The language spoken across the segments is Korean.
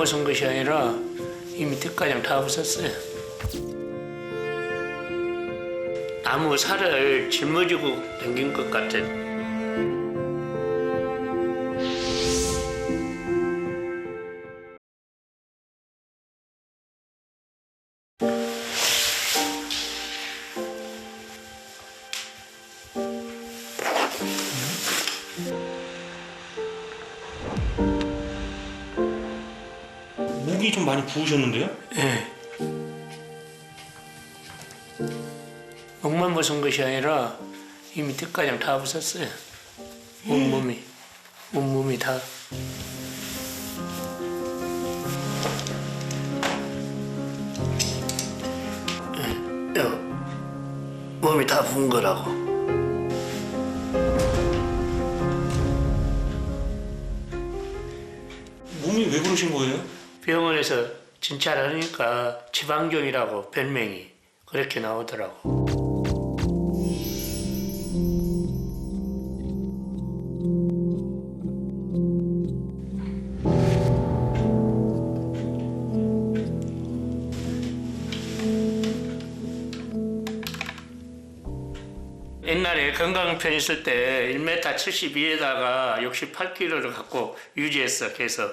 벗은 것이 아니라 이미 뒷가장 다 없었어요. 나무 살을 짊어지고 당긴 것 같은. 목이 좀 많이 부으셨는데요? 예. 목만 벗은 것이 아니라 이미 뒷가장 다 없었어요. 온몸이 다. 예. 몸이 다 부은 거라고. 몸이 왜 그러신 거예요? 병원에서 진찰을 하니까 지방경이라고 별명이 그렇게 나오더라고. 옛날에 건강편 있을 때 1m 72에다가 68kg를 갖고 유지했어, 계속.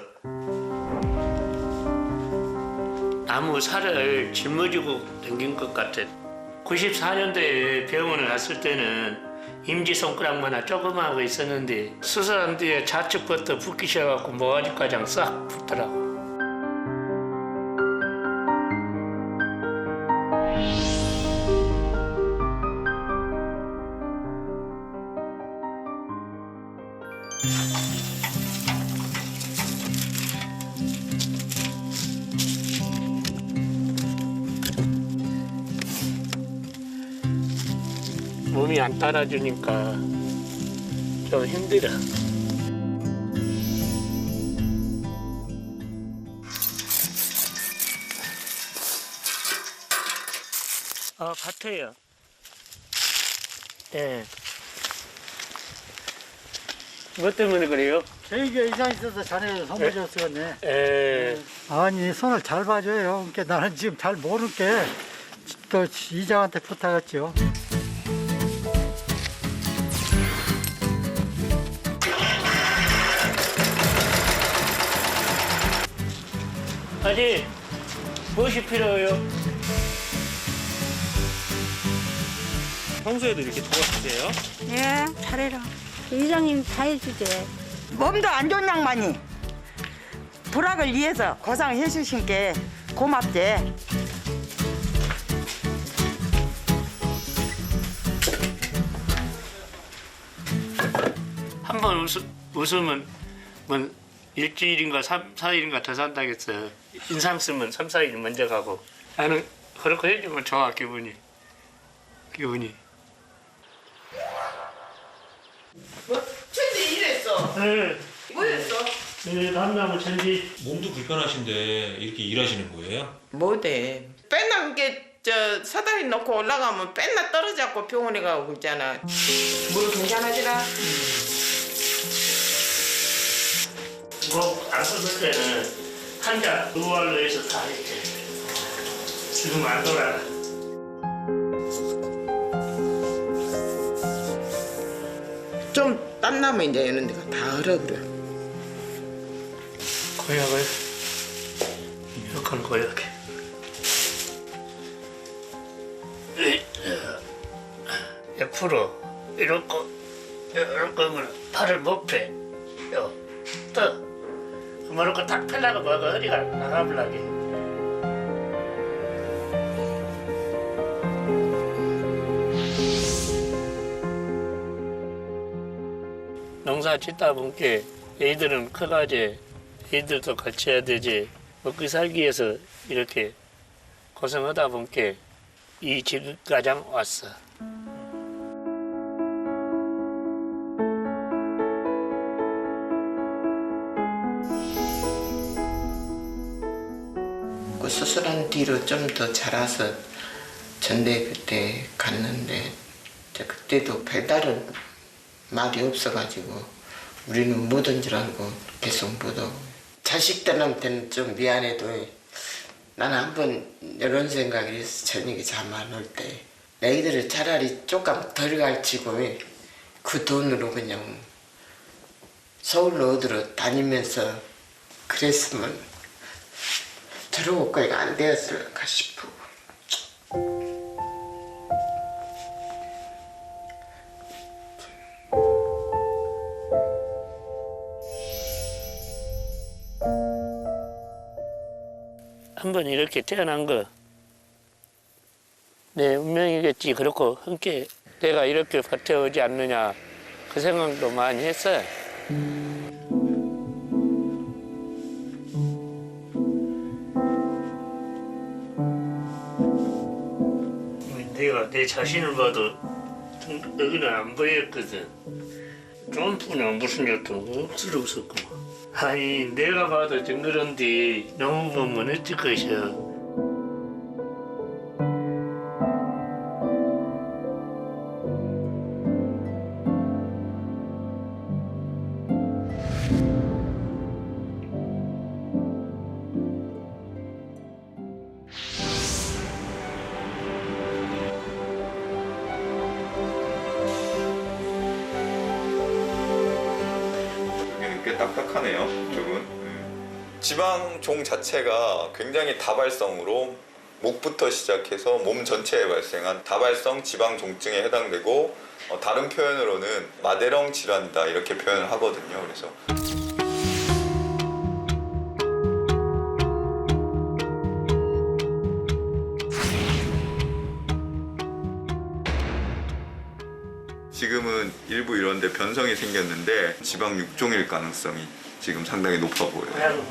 나무 살을 짊어지고 당긴 것 같은. 94년도에 병원을 갔을 때는 임지손가락만한 조그마한 거 있었는데 수술한 뒤에 좌측부터 붓기 시작하고 모가지가장 싹 붓더라고. 몸이 안 따라주니까 좀 힘들어. 같아요. 예. 뭐 때문에 그래요? 저희가 이상 있어서 자네를 선물 줬었네. 예. 아니 손을 잘 봐줘요. 그러니까 나는 지금 잘 모르는 게 또 이장한테 부탁했죠. 아직 무엇이 필요해요? 평소에도 이렇게 도와주세요? 예, 잘해라. 이장님 다 해주지. 몸도 안 좋은 양반이 도락을 위해서 고상해 주신 게 고맙대. 한 번 웃으면 뭐 일주일인가 3, 4일인가 더 산다겠어요. 인상 쓰면 3, 4일 먼저 가고. 나는 그렇게 해주면 좋아, 기분이. 뭐 천지 일했어. 네. 뭐였어? 네, 남나무 천지. 몸도 불편하신데 이렇게 일하시는 거예요? 뭐대? 맨날 그게 저 사다리 놓고 올라가면 맨날 떨어져갖고 병원에 가고 그러잖아. 무릎 괜찮아지라? 뭐 안 썼을 때는 한자 누워로 해서 다 했지. 지금 안 돌아가. 좀 땀나면 이제 이런 데가 다 얼어버려. 고약을 이렇게 고약해. 옆으로 이렇게 하면 팔을 못 펴. 또 그만놓고 딱 펴려고 뭐가 허리가 나가버라게. 농사 짓다 보니까 애들은 커가지 애들도 같이 해야 되지. 먹고 살기 위해서 이렇게 고생하다 보니까 이 지금까지 왔어. 그 수술한 뒤로 좀 더 자라서 전대 그때 갔는데 그때도 별다른 말이 없어가지고 우리는 못 온 줄 알고 계속 못 오고 자식들한테는 좀 미안해도 나는 한번 이런 생각을 해서 저녁에 잠 안 올 때 애기들을 차라리 조금 덜 가르치고 그 돈으로 그냥 서울로 어디로 다니면서 그랬으면 저런 것까지가 안 되었을까 싶어. 한번 이렇게 태어난 거 내 운명이겠지. 그렇고 함께 내가 이렇게 버텨오지 않느냐 그 생각도 많이 했어요. 내가 내 자신을 봐도 여기는 안 보였거든. 점프는 무슨 일도 없었고. 아니 내가 봐도 좀 그런데 너무 보면 어쩔 것이야. 여기는 꽤 딱딱하네요, 이쪽은. 지방종 자체가 굉장히 다발성으로 목부터 시작해서 몸 전체에 발생한 다발성 지방종증에 해당되고 다른 표현으로는 마대령 질환이다 이렇게 표현을 하거든요. 그래서 지금은 일부 이런 데 변성이 생겼는데 지방 육종일 가능성이 지금 상당히 높아 보여요.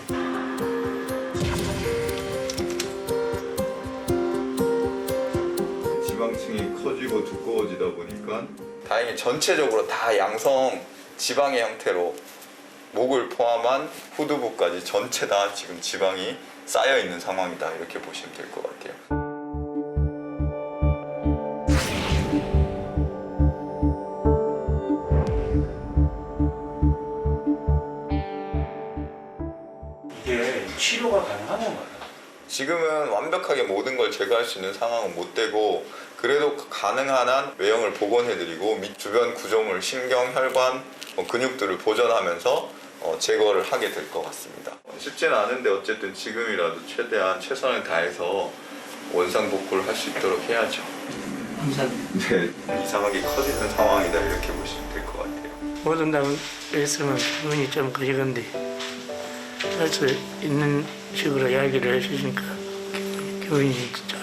지방층이 커지고 두꺼워지다 보니까 다행히 전체적으로 다 양성 지방의 형태로 목을 포함한 후두부까지 전체 다 지금 지방이 쌓여 있는 상황이다 이렇게 보시면 될 것 같아요. 이게 치료가 가능한 건가요? 지금은 완벽하게 모든 걸 제거할 수 있는 상황은 못 되고 그래도 가능한 한 외형을 복원해드리고 밑 주변 구조물, 신경, 혈관, 근육들을 보존하면서 제거를 하게 될 것 같습니다. 쉽지는 않은데 어쨌든 지금이라도 최대한 최선을 다해서 원상복구를 할 수 있도록 해야죠. 네, 이상하게 커지는 상황이다 이렇게 보시면 될 것 같아요. 모든 당은 했으면 기분이 좀 그리건데 할 수 있는 식으로 이야기를 해주시니까 기분이 좋죠.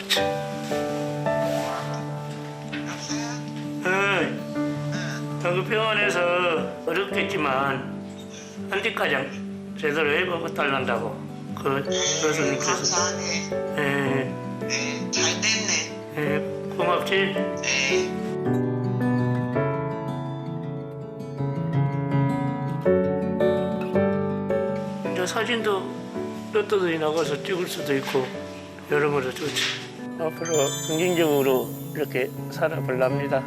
그 병원에서 어렵겠지만 한디과장 제대로 해보고 달란다고 그 교수님께서. 잘 됐네. 고맙지? 이제 사진도 로또들이 나가서 찍을 수도 있고 여러모로 좋지. 앞으로 긍정적으로 이렇게 살아보랍니다.